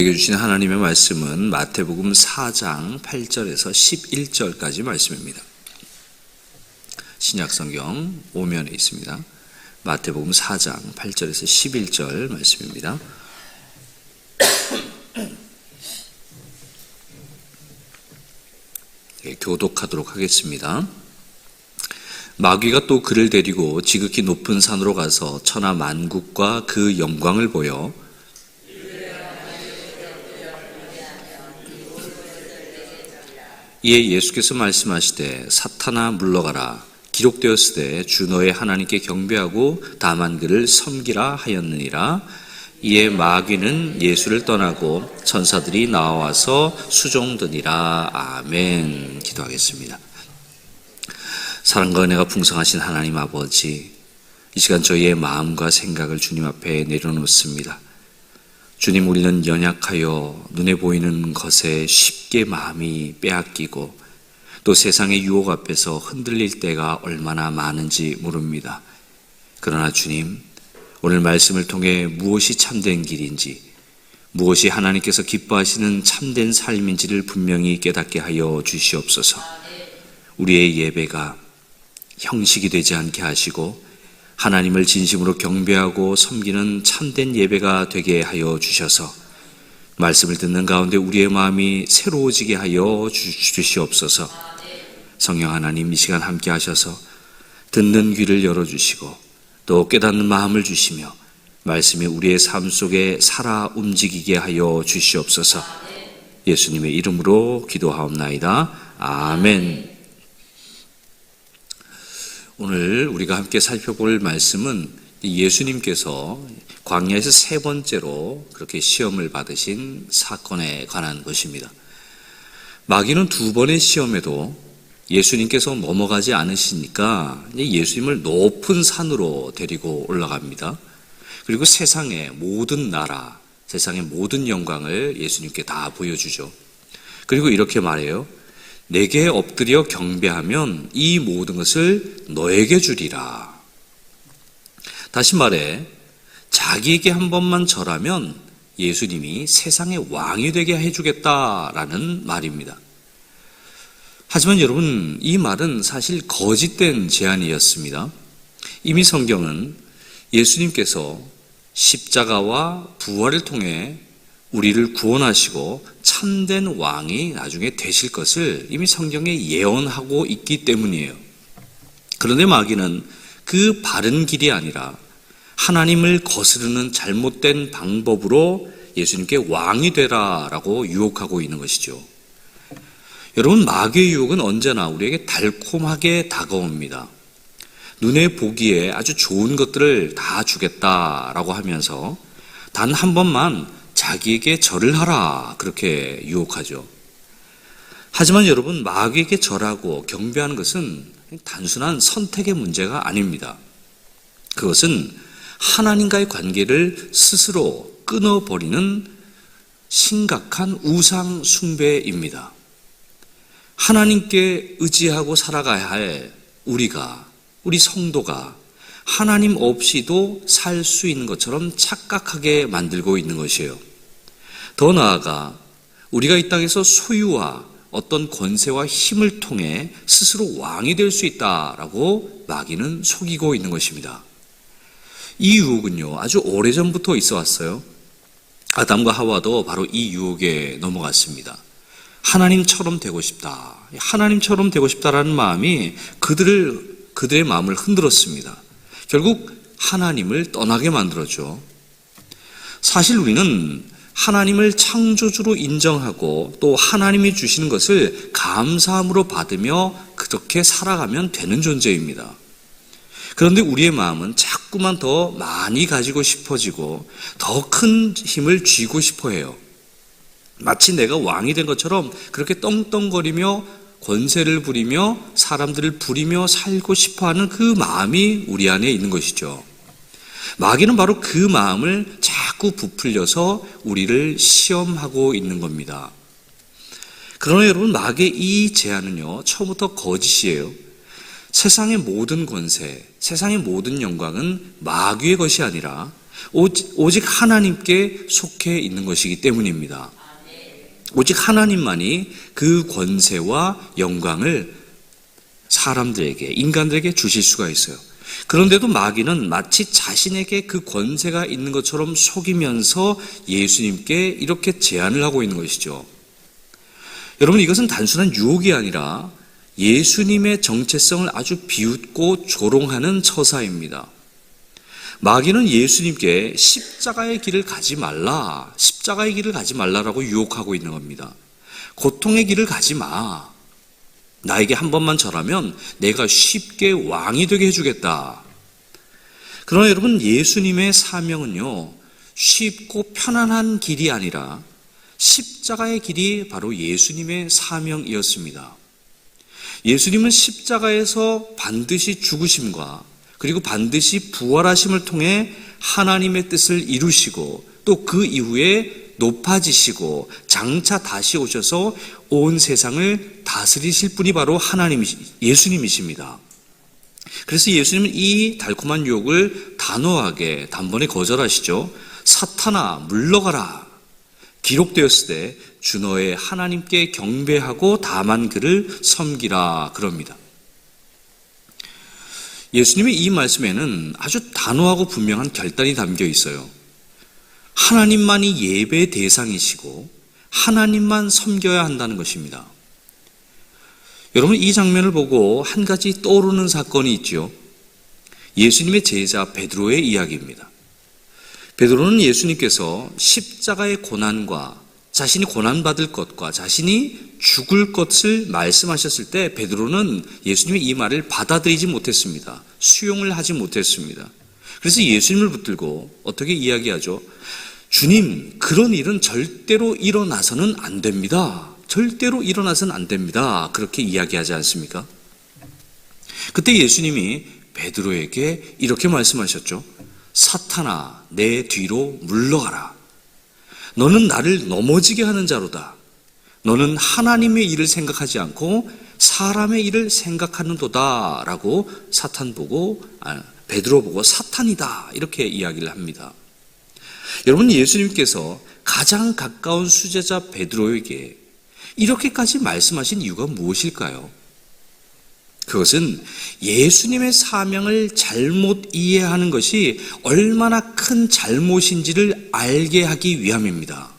우리에게 주신 하나님의 말씀은 마태복음 4장 8절에서 11절까지 말씀입니다. 신약성경 5면에 있습니다. 마태복음 4장 8절에서 11절 말씀입니다. 교독하도록 하겠습니다. 마귀가 또 그를 데리고 지극히 높은 산으로 가서 천하 만국과 그 영광을 보여 이에 예수께서 말씀하시되 사탄아 물러가라 기록되었으되 주 너의 하나님께 경배하고 다만 그를 섬기라 하였느니라. 이에 마귀는 예수를 떠나고 천사들이 나와서 수종드니라. 아멘. 기도하겠습니다. 사랑과 은혜가 풍성하신 하나님 아버지, 이 시간 저희의 마음과 생각을 주님 앞에 내려놓습니다. 주님, 우리는 연약하여 눈에 보이는 것에 쉽게 마음이 빼앗기고 또 세상의 유혹 앞에서 흔들릴 때가 얼마나 많은지 모릅니다. 그러나 주님, 오늘 말씀을 통해 무엇이 참된 길인지, 무엇이 하나님께서 기뻐하시는 참된 삶인지를 분명히 깨닫게 하여 주시옵소서. 우리의 예배가 형식이 되지 않게 하시고 하나님을 진심으로 경배하고 섬기는 참된 예배가 되게 하여 주셔서 말씀을 듣는 가운데 우리의 마음이 새로워지게 하여 주시옵소서. 성령 하나님, 이 시간 함께 하셔서 듣는 귀를 열어주시고 또 깨닫는 마음을 주시며 말씀이 우리의 삶 속에 살아 움직이게 하여 주시옵소서. 예수님의 이름으로 기도하옵나이다. 아멘. 오늘 우리가 함께 살펴볼 말씀은 예수님께서 광야에서 세 번째로 그렇게 시험을 받으신 사건에 관한 것입니다. 마귀는 두 번의 시험에도 예수님께서 넘어가지 않으시니까 예수님을 높은 산으로 데리고 올라갑니다. 그리고 세상의 모든 나라, 세상의 모든 영광을 예수님께 다 보여주죠. 그리고 이렇게 말해요. 내게 엎드려 경배하면 이 모든 것을 너에게 주리라. 다시 말해, 자기에게 한 번만 절하면 예수님이 세상의 왕이 되게 해주겠다라는 말입니다. 하지만 여러분, 이 말은 사실 거짓된 제안이었습니다. 이미 성경은 예수님께서 십자가와 부활을 통해 우리를 구원하시고 참된 왕이 나중에 되실 것을 이미 성경에 예언하고 있기 때문이에요. 그런데 마귀는 그 바른 길이 아니라 하나님을 거스르는 잘못된 방법으로 예수님께 왕이 되라라고 유혹하고 있는 것이죠. 여러분, 마귀의 유혹은 언제나 우리에게 달콤하게 다가옵니다. 눈에 보기에 아주 좋은 것들을 다 주겠다라고 하면서 단 한 번만 자기에게 절을 하라, 그렇게 유혹하죠. 하지만 여러분, 마귀에게 절하고 경배하는 것은 단순한 선택의 문제가 아닙니다. 그것은 하나님과의 관계를 스스로 끊어버리는 심각한 우상 숭배입니다. 하나님께 의지하고 살아가야 할 우리 성도가 하나님 없이도 살 수 있는 것처럼 착각하게 만들고 있는 것이에요. 더 나아가 우리가 이 땅에서 소유와 어떤 권세와 힘을 통해 스스로 왕이 될 수 있다라고 마귀는 속이고 있는 것입니다. 이 유혹은요, 아주 오래전부터 있어 왔어요. 아담과 하와도 바로 이 유혹에 넘어갔습니다. 하나님처럼 되고 싶다. 하나님처럼 되고 싶다라는 마음이 그들의 마음을 흔들었습니다. 결국 하나님을 떠나게 만들었죠. 사실 우리는 하나님을 창조주로 인정하고 또 하나님이 주시는 것을 감사함으로 받으며 그렇게 살아가면 되는 존재입니다. 그런데 우리의 마음은 자꾸만 더 많이 가지고 싶어지고 더 큰 힘을 쥐고 싶어 해요. 마치 내가 왕이 된 것처럼 그렇게 떵떵거리며 권세를 부리며 사람들을 부리며 살고 싶어하는 그 마음이 우리 안에 있는 것이죠. 마귀는 바로 그 마음을 자꾸 부풀려서 우리를 시험하고 있는 겁니다. 그러나 여러분, 마귀의 이 제안은요, 처음부터 거짓이에요. 세상의 모든 권세, 세상의 모든 영광은 마귀의 것이 아니라 오직 하나님께 속해 있는 것이기 때문입니다. 오직 하나님만이 그 권세와 영광을 사람들에게, 인간들에게 주실 수가 있어요. 그런데도 마귀는 마치 자신에게 그 권세가 있는 것처럼 속이면서 예수님께 이렇게 제안을 하고 있는 것이죠. 여러분, 이것은 단순한 유혹이 아니라 예수님의 정체성을 아주 비웃고 조롱하는 처사입니다. 마귀는 예수님께 십자가의 길을 가지 말라, 십자가의 길을 가지 말라라고 유혹하고 있는 겁니다. 고통의 길을 가지 마. 나에게 한 번만 절하면 내가 쉽게 왕이 되게 해주겠다. 그러나 여러분, 예수님의 사명은요, 쉽고 편안한 길이 아니라 십자가의 길이 바로 예수님의 사명이었습니다. 예수님은 십자가에서 반드시 죽으심과 그리고 반드시 부활하심을 통해 하나님의 뜻을 이루시고 또 그 이후에 높아지시고 장차 다시 오셔서 온 세상을 다스리실 분이 바로 예수님이십니다. 그래서 예수님은 이 달콤한 유혹을 단호하게 단번에 거절하시죠. 사탄아, 물러가라. 기록되었을 때 주 너의 하나님께 경배하고 다만 그를 섬기라 그럽니다. 예수님의 이 말씀에는 아주 단호하고 분명한 결단이 담겨 있어요. 하나님만이 예배의 대상이시고 하나님만 섬겨야 한다는 것입니다. 여러분, 이 장면을 보고 한 가지 떠오르는 사건이 있죠. 예수님의 제자 베드로의 이야기입니다. 베드로는 예수님께서 십자가의 고난과 자신이 고난받을 것과 자신이 죽을 것을 말씀하셨을 때 베드로는 예수님의 이 말을 받아들이지 못했습니다. 수용을 하지 못했습니다. 그래서 예수님을 붙들고 어떻게 이야기하죠? 주님, 그런 일은 절대로 일어나서는 안 됩니다. 절대로 일어나서는 안 됩니다. 그렇게 이야기하지 않습니까? 그때 예수님이 베드로에게 이렇게 말씀하셨죠. 사탄아, 내 뒤로 물러가라. 너는 나를 넘어지게 하는 자로다. 너는 하나님의 일을 생각하지 않고 사람의 일을 생각하는도다. 라고 베드로 보고 사탄이다. 이렇게 이야기를 합니다. 여러분, 예수님께서 가장 가까운 수제자 베드로에게 이렇게까지 말씀하신 이유가 무엇일까요? 그것은 예수님의 사명을 잘못 이해하는 것이 얼마나 큰 잘못인지를 알게 하기 위함입니다.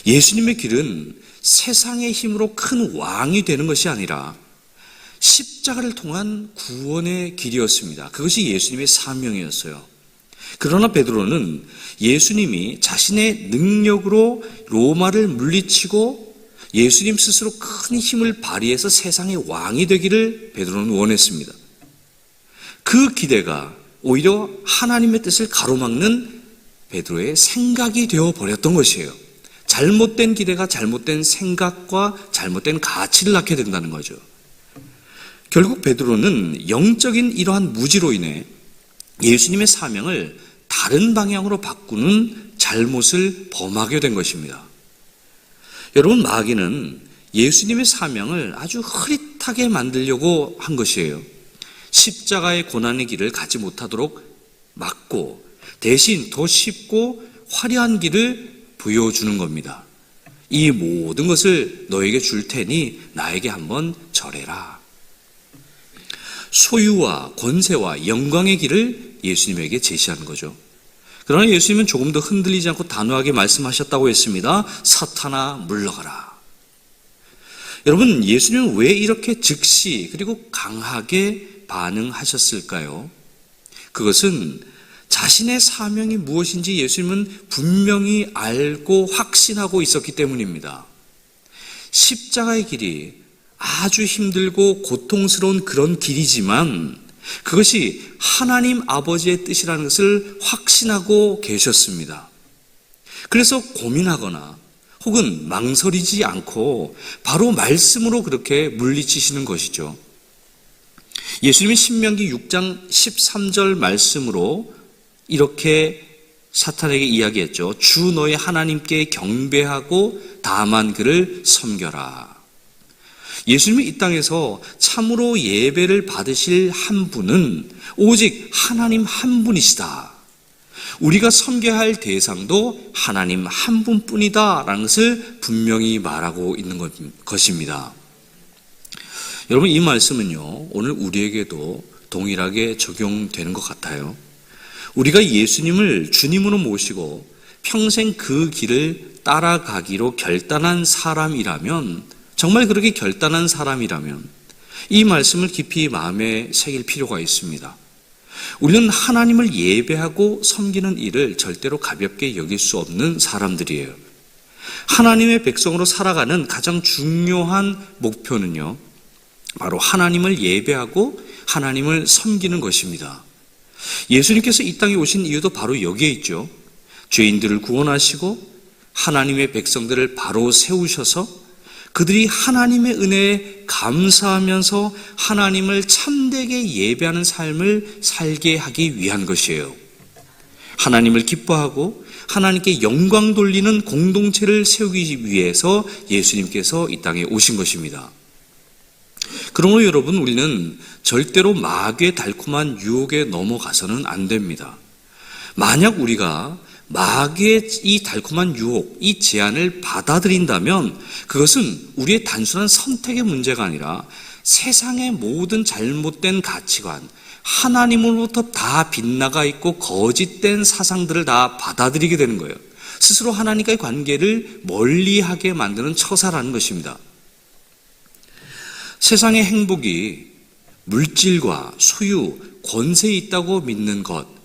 예수님의 길은 세상의 힘으로 큰 왕이 되는 것이 아니라 십자가를 통한 구원의 길이었습니다. 그것이 예수님의 사명이었어요. 그러나 베드로는 예수님이 자신의 능력으로 로마를 물리치고 예수님 스스로 큰 힘을 발휘해서 세상의 왕이 되기를 베드로는 원했습니다. 그 기대가 오히려 하나님의 뜻을 가로막는 베드로의 생각이 되어버렸던 것이에요. 잘못된 기대가 잘못된 생각과 잘못된 가치를 낳게 된다는 거죠. 결국 베드로는 영적인 이러한 무지로 인해 예수님의 사명을 다른 방향으로 바꾸는 잘못을 범하게 된 것입니다. 여러분, 마귀는 예수님의 사명을 아주 흐릿하게 만들려고 한 것이에요. 십자가의 고난의 길을 가지 못하도록 막고 대신 더 쉽고 화려한 길을 보여주는 겁니다. 이 모든 것을 너에게 줄 테니 나에게 한번 절해라. 소유와 권세와 영광의 길을 예수님에게 제시하는 거죠. 그러나 예수님은 조금 더 흔들리지 않고 단호하게 말씀하셨다고 했습니다. 사탄아, 물러가라. 여러분, 예수님은 왜 이렇게 즉시 그리고 강하게 반응하셨을까요? 그것은 자신의 사명이 무엇인지 예수님은 분명히 알고 확신하고 있었기 때문입니다. 십자가의 길이 아주 힘들고 고통스러운 그런 길이지만 그것이 하나님 아버지의 뜻이라는 것을 확신하고 계셨습니다. 그래서 고민하거나 혹은 망설이지 않고 바로 말씀으로 그렇게 물리치시는 것이죠. 예수님이 신명기 6장 13절 말씀으로 이렇게 사탄에게 이야기했죠. 주 너의 하나님께 경배하고 다만 그를 섬겨라. 예수님이 이 땅에서 참으로 예배를 받으실 한 분은 오직 하나님 한 분이시다. 우리가 섬겨야 할 대상도 하나님 한 분뿐이다라는 것을 분명히 말하고 있는 것입니다. 여러분, 이 말씀은요, 오늘 우리에게도 동일하게 적용되는 것 같아요. 우리가 예수님을 주님으로 모시고 평생 그 길을 따라가기로 결단한 사람이라면, 정말 그렇게 결단한 사람이라면 이 말씀을 깊이 마음에 새길 필요가 있습니다. 우리는 하나님을 예배하고 섬기는 일을 절대로 가볍게 여길 수 없는 사람들이에요. 하나님의 백성으로 살아가는 가장 중요한 목표는요, 바로 하나님을 예배하고 하나님을 섬기는 것입니다. 예수님께서 이 땅에 오신 이유도 바로 여기에 있죠. 죄인들을 구원하시고 하나님의 백성들을 바로 세우셔서 그들이 하나님의 은혜에 감사하면서 하나님을 참되게 예배하는 삶을 살게 하기 위한 것이에요. 하나님을 기뻐하고 하나님께 영광 돌리는 공동체를 세우기 위해서 예수님께서 이 땅에 오신 것입니다. 그러므로 여러분, 우리는 절대로 마귀의 달콤한 유혹에 넘어가서는 안 됩니다. 만약 우리가 마귀의 이 달콤한 유혹, 이 제안을 받아들인다면 그것은 우리의 단순한 선택의 문제가 아니라 세상의 모든 잘못된 가치관, 하나님으로부터 다 빗나가 있고 거짓된 사상들을 다 받아들이게 되는 거예요. 스스로 하나님과의 관계를 멀리하게 만드는 처사라는 것입니다. 세상의 행복이 물질과 소유, 권세에 있다고 믿는 것,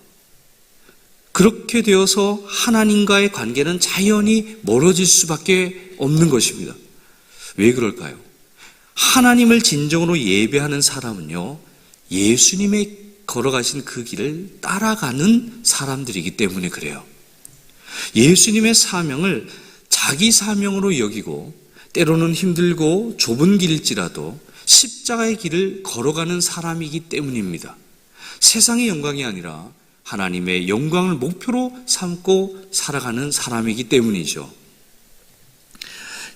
그렇게 되어서 하나님과의 관계는 자연히 멀어질 수밖에 없는 것입니다. 왜 그럴까요? 하나님을 진정으로 예배하는 사람은요, 예수님의 걸어가신 그 길을 따라가는 사람들이기 때문에 그래요. 예수님의 사명을 자기 사명으로 여기고 때로는 힘들고 좁은 길일지라도 십자가의 길을 걸어가는 사람이기 때문입니다. 세상의 영광이 아니라 하나님의 영광을 목표로 삼고 살아가는 사람이기 때문이죠.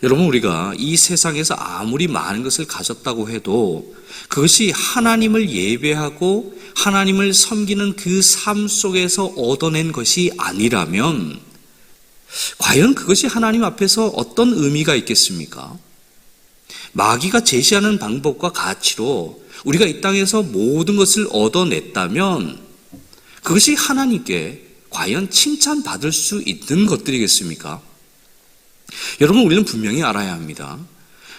여러분, 우리가 이 세상에서 아무리 많은 것을 가졌다고 해도 그것이 하나님을 예배하고 하나님을 섬기는 그 삶 속에서 얻어낸 것이 아니라면 과연 그것이 하나님 앞에서 어떤 의미가 있겠습니까? 마귀가 제시하는 방법과 가치로 우리가 이 땅에서 모든 것을 얻어냈다면 그것이 하나님께 과연 칭찬받을 수 있는 것들이겠습니까? 여러분, 우리는 분명히 알아야 합니다.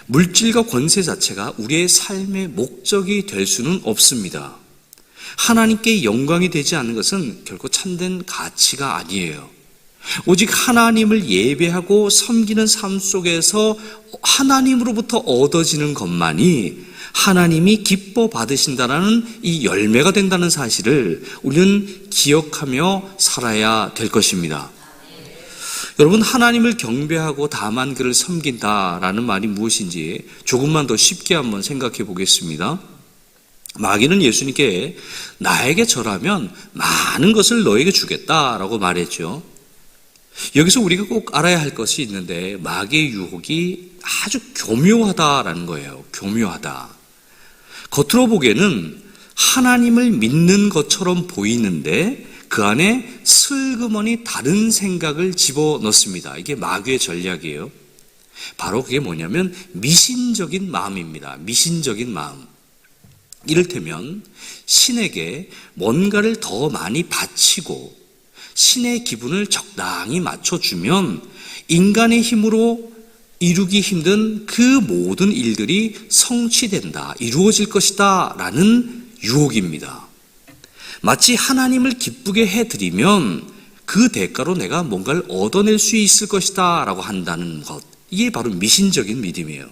물질과 권세 자체가 우리의 삶의 목적이 될 수는 없습니다. 하나님께 영광이 되지 않는 것은 결코 참된 가치가 아니에요. 오직 하나님을 예배하고 섬기는 삶 속에서 하나님으로부터 얻어지는 것만이 하나님이 기뻐 받으신다는 이 열매가 된다는 사실을 우리는 기억하며 살아야 될 것입니다. 여러분, 하나님을 경배하고 다만 그를 섬긴다라는 말이 무엇인지 조금만 더 쉽게 한번 생각해 보겠습니다. 마귀는 예수님께 나에게 절하면 많은 것을 너에게 주겠다라고 말했죠. 여기서 우리가 꼭 알아야 할 것이 있는데 마귀의 유혹이 아주 교묘하다라는 거예요. 교묘하다. 겉으로 보기에는 하나님을 믿는 것처럼 보이는데 그 안에 슬그머니 다른 생각을 집어넣습니다. 이게 마귀의 전략이에요. 바로 그게 뭐냐면 미신적인 마음입니다. 미신적인 마음. 이를테면 신에게 뭔가를 더 많이 바치고 신의 기분을 적당히 맞춰주면 인간의 힘으로 이루기 힘든 그 모든 일들이 성취된다, 이루어질 것이다 라는 유혹입니다. 마치 하나님을 기쁘게 해드리면 그 대가로 내가 뭔가를 얻어낼 수 있을 것이다 라고 한다는 것, 이게 바로 미신적인 믿음이에요.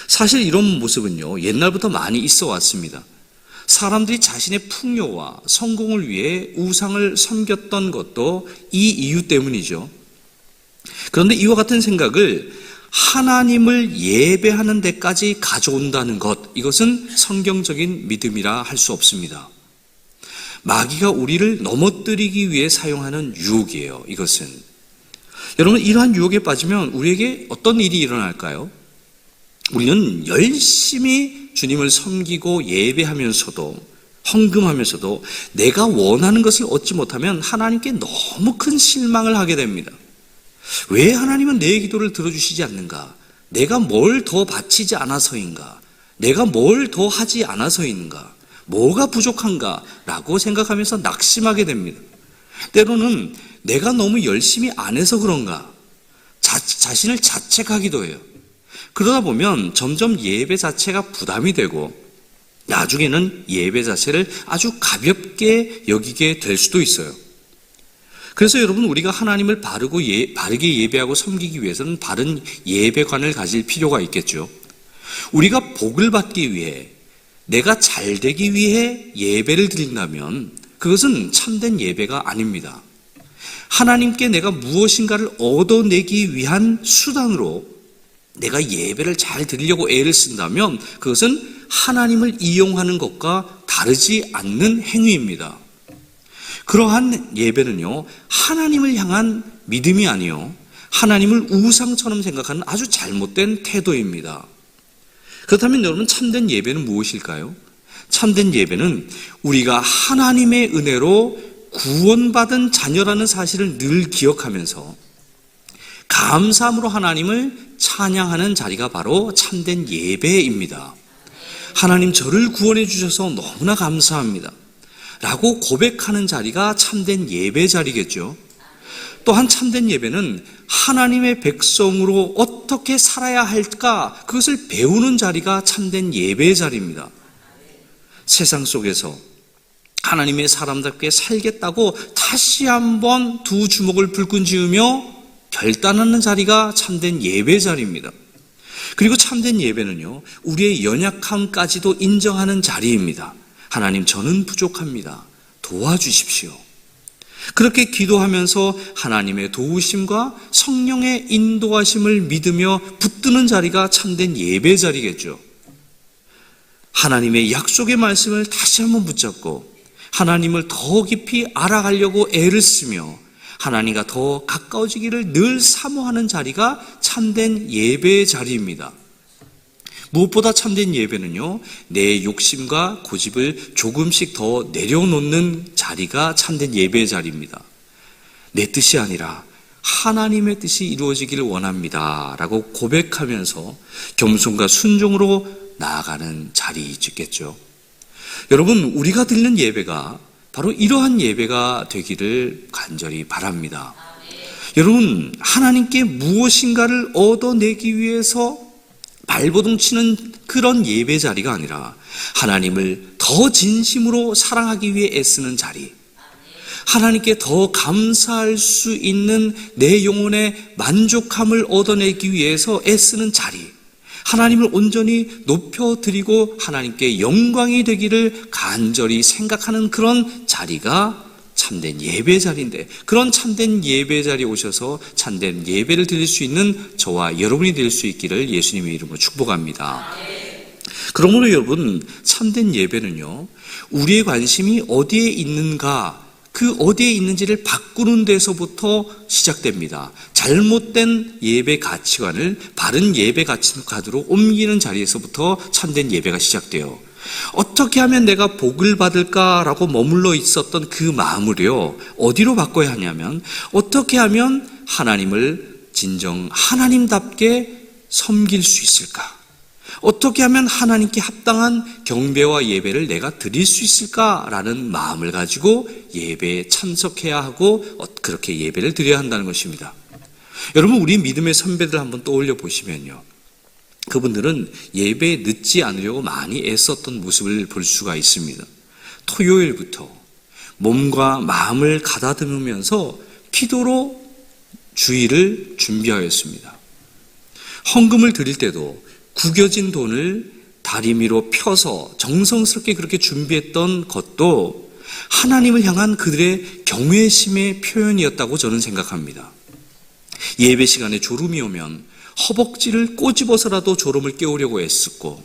사실 이런 모습은요, 옛날부터 많이 있어 왔습니다. 사람들이 자신의 풍요와 성공을 위해 우상을 섬겼던 것도 이 이유 때문이죠. 그런데 이와 같은 생각을 하나님을 예배하는 데까지 가져온다는 것, 이것은 성경적인 믿음이라 할 수 없습니다. 마귀가 우리를 넘어뜨리기 위해 사용하는 유혹이에요. 이것은 여러분, 이러한 유혹에 빠지면 우리에게 어떤 일이 일어날까요? 우리는 열심히 주님을 섬기고 예배하면서도 헌금하면서도 내가 원하는 것을 얻지 못하면 하나님께 너무 큰 실망을 하게 됩니다. 왜 하나님은 내 기도를 들어주시지 않는가? 내가 뭘 더 바치지 않아서인가? 내가 뭘 더 하지 않아서인가? 뭐가 부족한가? 라고 생각하면서 낙심하게 됩니다. 때로는 내가 너무 열심히 안 해서 그런가? 자신을 자책하기도 해요. 그러다 보면 점점 예배 자체가 부담이 되고 나중에는 예배 자체를 아주 가볍게 여기게 될 수도 있어요. 그래서 여러분, 우리가 하나님을 바르게 예배하고 섬기기 위해서는 바른 예배관을 가질 필요가 있겠죠. 우리가 복을 받기 위해, 내가 잘 되기 위해 예배를 드린다면 그것은 참된 예배가 아닙니다. 하나님께 내가 무엇인가를 얻어내기 위한 수단으로 내가 예배를 잘 드리려고 애를 쓴다면 그것은 하나님을 이용하는 것과 다르지 않는 행위입니다. 그러한 예배는요, 하나님을 향한 믿음이 아니요, 하나님을 우상처럼 생각하는 아주 잘못된 태도입니다. 그렇다면 여러분, 참된 예배는 무엇일까요? 참된 예배는 우리가 하나님의 은혜로 구원받은 자녀라는 사실을 늘 기억하면서 감사함으로 하나님을 찬양하는 자리가 바로 참된 예배입니다. 하나님, 저를 구원해 주셔서 너무나 감사합니다 라고 고백하는 자리가 참된 예배 자리겠죠. 또한 참된 예배는 하나님의 백성으로 어떻게 살아야 할까, 그것을 배우는 자리가 참된 예배 자리입니다. 세상 속에서 하나님의 사람답게 살겠다고 다시 한번 두 주먹을 불끈 쥐으며 결단하는 자리가 참된 예배 자리입니다. 그리고 참된 예배는요, 우리의 연약함까지도 인정하는 자리입니다. 하나님, 저는 부족합니다. 도와주십시오. 그렇게 기도하면서 하나님의 도우심과 성령의 인도하심을 믿으며 붙드는 자리가 참된 예배 자리겠죠. 하나님의 약속의 말씀을 다시 한번 붙잡고 하나님을 더 깊이 알아가려고 애를 쓰며 하나님과 더 가까워지기를 늘 사모하는 자리가 참된 예배의 자리입니다. 무엇보다 참된 예배는요, 내 욕심과 고집을 조금씩 더 내려놓는 자리가 참된 예배의 자리입니다. 내 뜻이 아니라 하나님의 뜻이 이루어지기를 원합니다 라고 고백하면서 겸손과 순종으로 나아가는 자리이겠죠. 여러분, 우리가 드리는 예배가 바로 이러한 예배가 되기를 간절히 바랍니다. 여러분, 하나님께 무엇인가를 얻어내기 위해서 발버둥 치는 그런 예배 자리가 아니라 하나님을 더 진심으로 사랑하기 위해 애쓰는 자리, 하나님께 더 감사할 수 있는 내 영혼의 만족함을 얻어내기 위해서 애쓰는 자리, 하나님을 온전히 높여드리고 하나님께 영광이 되기를 간절히 생각하는 그런 자리가 참된 예배 자리인데, 그런 참된 예배 자리에 오셔서 참된 예배를 드릴 수 있는 저와 여러분이 될 수 있기를 예수님의 이름으로 축복합니다. 그러므로 여러분, 참된 예배는요, 우리의 관심이 어디에 있는가, 그 어디에 있는지를 바꾸는 데서부터 시작됩니다. 잘못된 예배 가치관을 바른 예배 가치관으로 옮기는 자리에서부터 참된 예배가 시작돼요. 어떻게 하면 내가 복을 받을까라고 머물러 있었던 그 마음을요, 어디로 바꿔야 하냐면, 어떻게 하면 하나님을 진정 하나님답게 섬길 수 있을까? 어떻게 하면 하나님께 합당한 경배와 예배를 내가 드릴 수 있을까라는 마음을 가지고 예배에 참석해야 하고 그렇게 예배를 드려야 한다는 것입니다. 여러분, 우리 믿음의 선배들 한번 떠올려 보시면요, 그분들은 예배에 늦지 않으려고 많이 애썼던 모습을 볼 수가 있습니다. 토요일부터 몸과 마음을 가다듬으면서 기도로 주일을 준비하였습니다. 헌금을 드릴 때도 구겨진 돈을 다리미로 펴서 정성스럽게 그렇게 준비했던 것도 하나님을 향한 그들의 경외심의 표현이었다고 저는 생각합니다. 예배 시간에 졸음이 오면 허벅지를 꼬집어서라도 졸음을 깨우려고 애쓰고,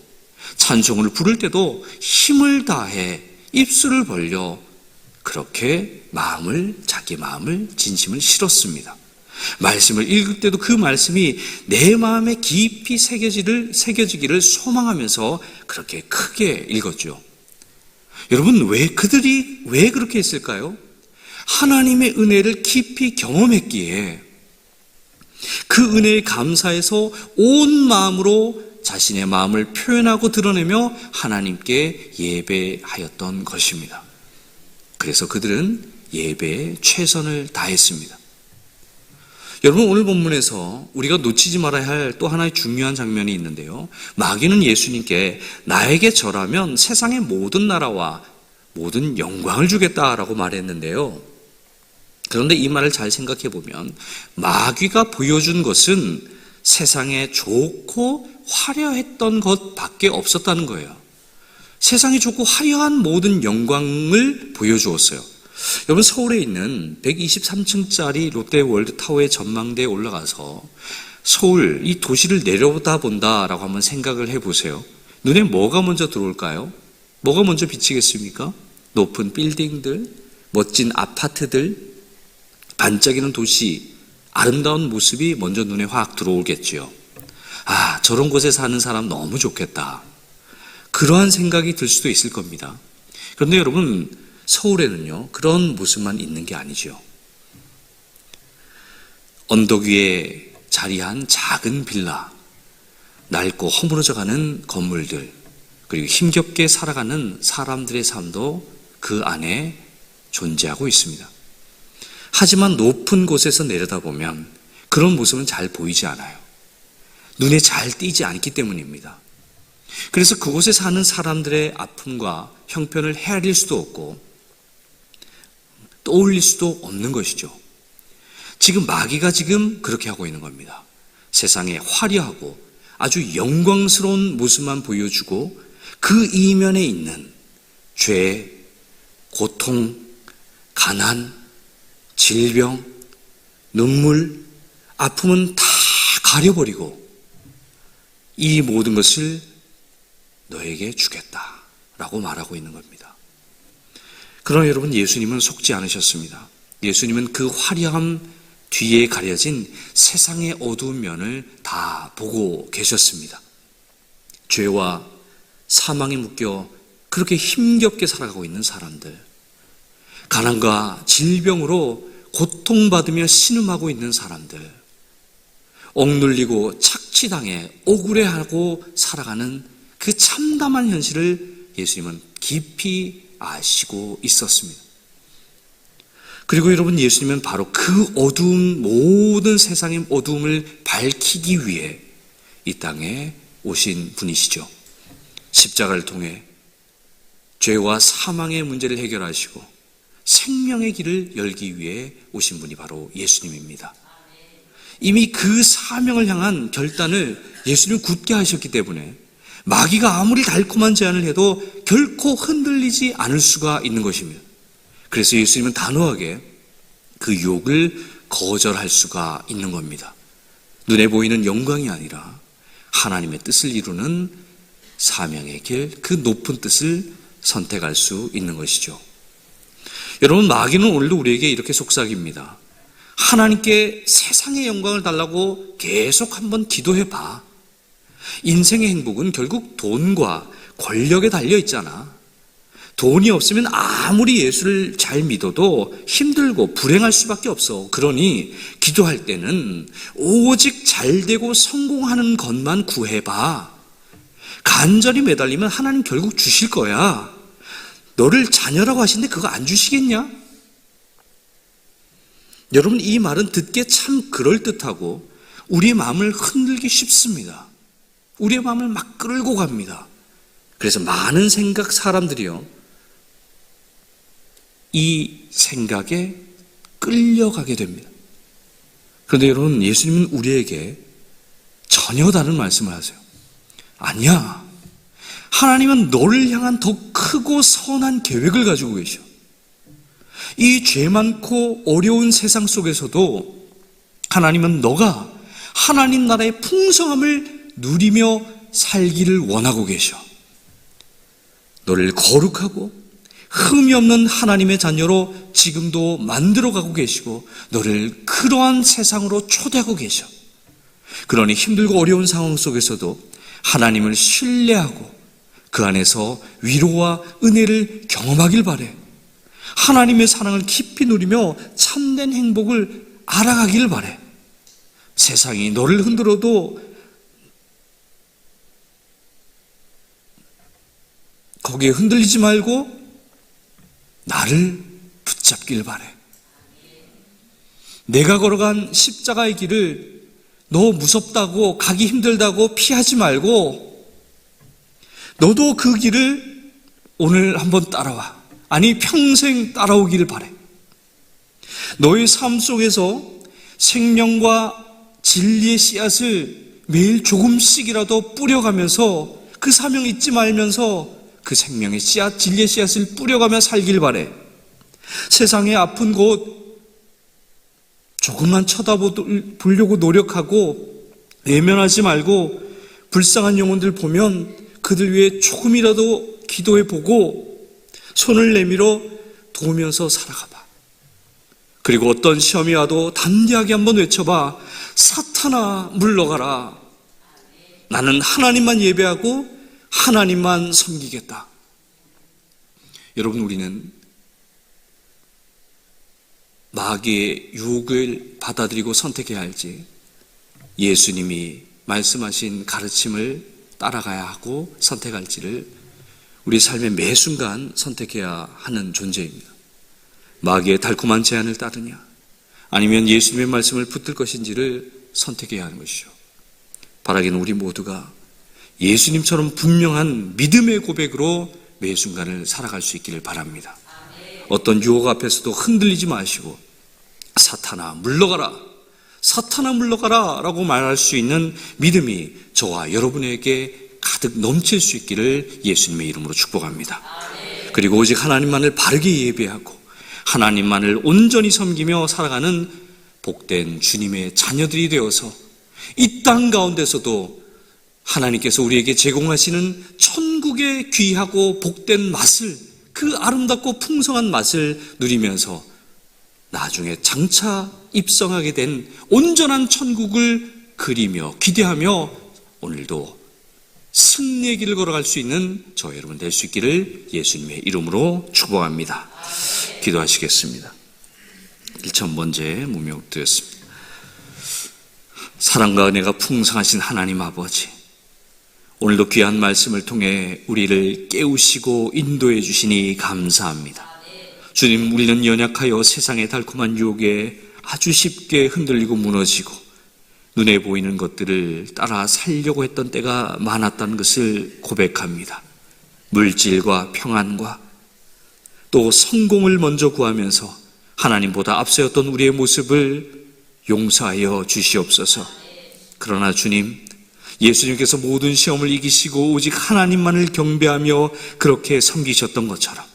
찬송을 부를 때도 힘을 다해 입술을 벌려 그렇게 자기 마음을, 진심을 실었습니다. 말씀을 읽을 때도 그 말씀이 내 마음에 깊이 새겨지기를 소망하면서 그렇게 크게 읽었죠. 여러분, 그들이 왜 그렇게 했을까요? 하나님의 은혜를 깊이 경험했기에 그 은혜에 감사해서 온 마음으로 자신의 마음을 표현하고 드러내며 하나님께 예배하였던 것입니다. 그래서 그들은 예배에 최선을 다했습니다. 여러분, 오늘 본문에서 우리가 놓치지 말아야 할 또 하나의 중요한 장면이 있는데요. 마귀는 예수님께 나에게 절하면 세상의 모든 나라와 모든 영광을 주겠다라고 말했는데요. 그런데 이 말을 잘 생각해 보면 마귀가 보여준 것은 세상에 좋고 화려했던 것밖에 없었다는 거예요. 세상에 좋고 화려한 모든 영광을 보여주었어요. 여러분, 서울에 있는 123층짜리 롯데월드타워의 전망대에 올라가서 서울 이 도시를 내려다본다라고 한번 생각을 해보세요. 눈에 뭐가 먼저 들어올까요? 뭐가 먼저 비치겠습니까? 높은 빌딩들, 멋진 아파트들, 반짝이는 도시, 아름다운 모습이 먼저 눈에 확 들어오겠죠. 아, 저런 곳에 사는 사람 너무 좋겠다. 그러한 생각이 들 수도 있을 겁니다. 그런데 여러분, 서울에는요, 그런 모습만 있는 게 아니죠. 언덕 위에 자리한 작은 빌라, 낡고 허물어져가는 건물들, 그리고 힘겹게 살아가는 사람들의 삶도 그 안에 존재하고 있습니다. 하지만 높은 곳에서 내려다보면 그런 모습은 잘 보이지 않아요. 눈에 잘 띄지 않기 때문입니다. 그래서 그곳에 사는 사람들의 아픔과 형편을 헤아릴 수도 없고 떠올릴 수도 없는 것이죠. 지금 마귀가 지금 그렇게 하고 있는 겁니다. 세상에 화려하고 아주 영광스러운 모습만 보여주고 그 이면에 있는 죄, 고통, 가난, 질병, 눈물, 아픔은 다 가려버리고 이 모든 것을 너에게 주겠다라고 말하고 있는 겁니다. 그러나 여러분, 예수님은 속지 않으셨습니다. 예수님은 그 화려함 뒤에 가려진 세상의 어두운 면을 다 보고 계셨습니다. 죄와 사망에 묶여 그렇게 힘겹게 살아가고 있는 사람들, 가난과 질병으로 고통받으며 신음하고 있는 사람들, 억눌리고 착취당해 억울해하고 살아가는 그 참담한 현실을 예수님은 깊이 아시고 있었습니다. 그리고 여러분, 예수님은 바로 그 어두운, 모든 세상의 어두움을 밝히기 위해 이 땅에 오신 분이시죠. 십자가를 통해 죄와 사망의 문제를 해결하시고 생명의 길을 열기 위해 오신 분이 바로 예수님입니다. 이미 그 사명을 향한 결단을 예수님은 굳게 하셨기 때문에 마귀가 아무리 달콤한 제안을 해도 결코 흔들리지 않을 수가 있는 것입니다. 그래서 예수님은 단호하게 그 유혹을 거절할 수가 있는 겁니다. 눈에 보이는 영광이 아니라 하나님의 뜻을 이루는 사명의 길, 그 높은 뜻을 선택할 수 있는 것이죠. 여러분, 마귀는 오늘도 우리에게 이렇게 속삭입니다. 하나님께 세상의 영광을 달라고 계속 한번 기도해봐. 인생의 행복은 결국 돈과 권력에 달려 있잖아. 돈이 없으면 아무리 예수를 잘 믿어도 힘들고 불행할 수밖에 없어. 그러니 기도할 때는 오직 잘되고 성공하는 것만 구해봐. 간절히 매달리면 하나님 결국 주실 거야. 너를 자녀라고 하시는데 그거 안 주시겠냐? 여러분, 이 말은 듣기에 참 그럴듯하고 우리의 마음을 흔들기 쉽습니다. 우리의 마음을 막 끌고 갑니다. 그래서 많은 사람들이요, 이 생각에 끌려가게 됩니다. 그런데 여러분, 예수님은 우리에게 전혀 다른 말씀을 하세요. 아니야. 하나님은 너를 향한 더 크고 선한 계획을 가지고 계셔. 이 죄 많고 어려운 세상 속에서도 하나님은 너가 하나님 나라의 풍성함을 누리며 살기를 원하고 계셔. 너를 거룩하고 흠이 없는 하나님의 자녀로 지금도 만들어가고 계시고 너를 그러한 세상으로 초대하고 계셔. 그러니 힘들고 어려운 상황 속에서도 하나님을 신뢰하고 그 안에서 위로와 은혜를 경험하길 바래. 하나님의 사랑을 깊이 누리며 참된 행복을 알아가길 바래. 세상이 너를 흔들어도 거기에 흔들리지 말고 나를 붙잡길 바래. 내가 걸어간 십자가의 길을 너 무섭다고 가기 힘들다고 피하지 말고 너도 그 길을 오늘 한번 따라와. 아니 평생 따라오기를 바래. 너의 삶 속에서 생명과 진리의 씨앗을 매일 조금씩이라도 뿌려가면서 그 사명 잊지 말면서 그 생명의 씨앗, 진리의 씨앗을 뿌려가며 살길 바래. 세상의 아픈 곳 조금만 쳐다보려고 노력하고 외면하지 말고 불쌍한 영혼들 보면 그들 위해 조금이라도 기도해보고 손을 내밀어 도우면서 살아가봐. 그리고 어떤 시험이 와도 담대하게 한번 외쳐봐. 사탄아 물러가라. 나는 하나님만 예배하고 하나님만 섬기겠다. 여러분, 우리는 마귀의 유혹을 받아들이고 선택해야 할지 예수님이 말씀하신 가르침을 따라가야 하고 선택할지를 우리 삶의 매 순간 선택해야 하는 존재입니다. 마귀의 달콤한 제안을 따르냐 아니면 예수님의 말씀을 붙들 것인지를 선택해야 하는 것이죠. 바라기는 우리 모두가 예수님처럼 분명한 믿음의 고백으로 매 순간을 살아갈 수 있기를 바랍니다. 어떤 유혹 앞에서도 흔들리지 마시고 사탄아 물러가라, 사탄아 물러가라 라고 말할 수 있는 믿음이 저와 여러분에게 가득 넘칠 수 있기를 예수님의 이름으로 축복합니다. 그리고 오직 하나님만을 바르게 예배하고 하나님만을 온전히 섬기며 살아가는 복된 주님의 자녀들이 되어서 이 땅 가운데서도 하나님께서 우리에게 제공하시는 천국의 귀하고 복된 맛을, 그 아름답고 풍성한 맛을 누리면서 나중에 장차 입성하게 된 온전한 천국을 그리며 기대하며 오늘도 승리의 길을 걸어갈 수 있는 저 여러분 될 수 있기를 예수님의 이름으로 축복합니다. 기도하시겠습니다. 1,000번째 문명 드렸습니다. 사랑과 은혜가 풍성하신 하나님 아버지, 오늘도 귀한 말씀을 통해 우리를 깨우시고 인도해 주시니 감사합니다. 주님, 우리는 연약하여 세상의 달콤한 유혹에 아주 쉽게 흔들리고 무너지고 눈에 보이는 것들을 따라 살려고 했던 때가 많았다는 것을 고백합니다. 물질과 평안과 또 성공을 먼저 구하면서 하나님보다 앞서였던 우리의 모습을 용서하여 주시옵소서. 그러나 주님, 예수님께서 모든 시험을 이기시고 오직 하나님만을 경배하며 그렇게 섬기셨던 것처럼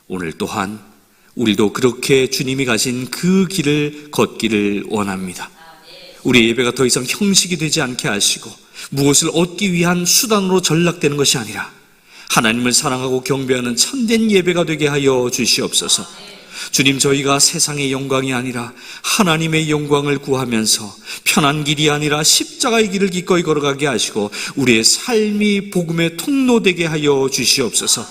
오늘 또한 우리도 그렇게 주님이 가신 그 길을 걷기를 원합니다. 우리 예배가 더 이상 형식이 되지 않게 하시고 무엇을 얻기 위한 수단으로 전락되는 것이 아니라 하나님을 사랑하고 경배하는 참된 예배가 되게 하여 주시옵소서. 주님, 저희가 세상의 영광이 아니라 하나님의 영광을 구하면서 편한 길이 아니라 십자가의 길을 기꺼이 걸어가게 하시고 우리의 삶이 복음의 통로되게 하여 주시옵소서.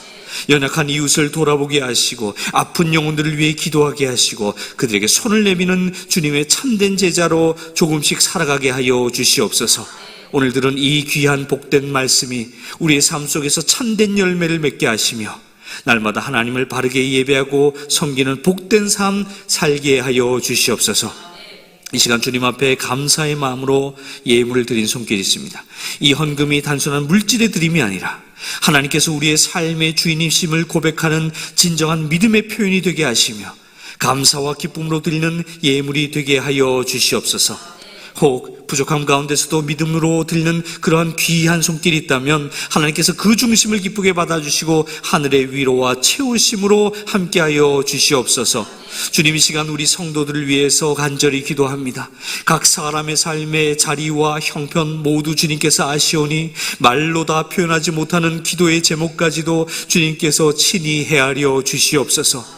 연약한 이웃을 돌아보게 하시고 아픈 영혼들을 위해 기도하게 하시고 그들에게 손을 내미는 주님의 참된 제자로 조금씩 살아가게 하여 주시옵소서. 오늘 들은 이 귀한 복된 말씀이 우리의 삶 속에서 참된 열매를 맺게 하시며 날마다 하나님을 바르게 예배하고 섬기는 복된 삶 살게 하여 주시옵소서. 이 시간 주님 앞에 감사의 마음으로 예물을 드린 손길이 있습니다. 이 헌금이 단순한 물질의 드림이 아니라 하나님께서 우리의 삶의 주인이심을 고백하는 진정한 믿음의 표현이 되게 하시며 감사와 기쁨으로 드리는 예물이 되게 하여 주시옵소서. 혹 부족함 가운데서도 믿음으로 드리는 그러한 귀한 손길이 있다면 하나님께서 그 중심을 기쁘게 받아주시고 하늘의 위로와 채우심으로 함께하여 주시옵소서. 주님, 이 시간 우리 성도들을 위해서 간절히 기도합니다. 각 사람의 삶의 자리와 형편 모두 주님께서 아시오니 말로 다 표현하지 못하는 기도의 제목까지도 주님께서 친히 헤아려 주시옵소서.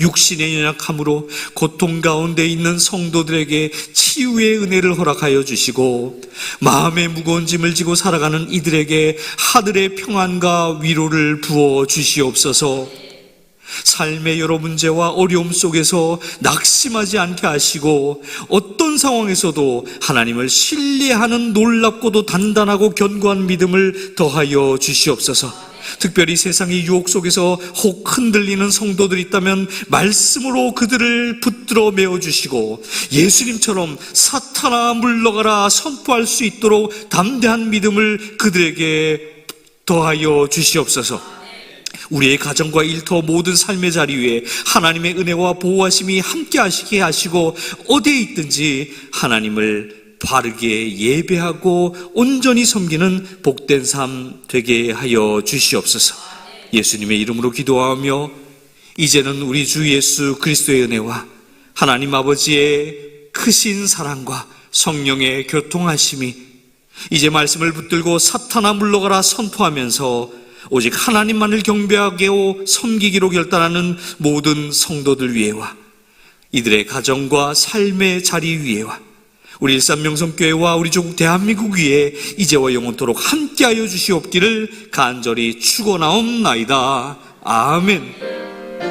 육신의 연약함으로 고통 가운데 있는 성도들에게 치유의 은혜를 허락하여 주시고, 마음의 무거운 짐을 지고 살아가는 이들에게 하늘의 평안과 위로를 부어 주시옵소서. 삶의 여러 문제와 어려움 속에서 낙심하지 않게 하시고, 어떤 상황에서도 하나님을 신뢰하는 놀랍고도 단단하고 견고한 믿음을 더하여 주시옵소서. 특별히 세상의 유혹 속에서 혹 흔들리는 성도들이 있다면 말씀으로 그들을 붙들어 메워주시고, 예수님처럼 사탄아 물러가라 선포할 수 있도록 담대한 믿음을 그들에게 더하여 주시옵소서. 우리의 가정과 일터 모든 삶의 자리 위에 하나님의 은혜와 보호하심이 함께 하시게 하시고, 어디에 있든지 하나님을 바르게 예배하고 온전히 섬기는 복된 삶 되게 하여 주시옵소서. 예수님의 이름으로 기도하며, 이제는 우리 주 예수 그리스도의 은혜와 하나님 아버지의 크신 사랑과 성령의 교통하심이 이제 말씀을 붙들고 사탄아 물러가라 선포하면서 오직 하나님만을 경배하고 섬기기로 결단하는 모든 성도들 위에와 이들의 가정과 삶의 자리 위에와 우리 일산명성교회와 우리 조국 대한민국 위에 이제와 영원토록 함께하여 주시옵기를 간절히 축원하옵나이다. 아멘.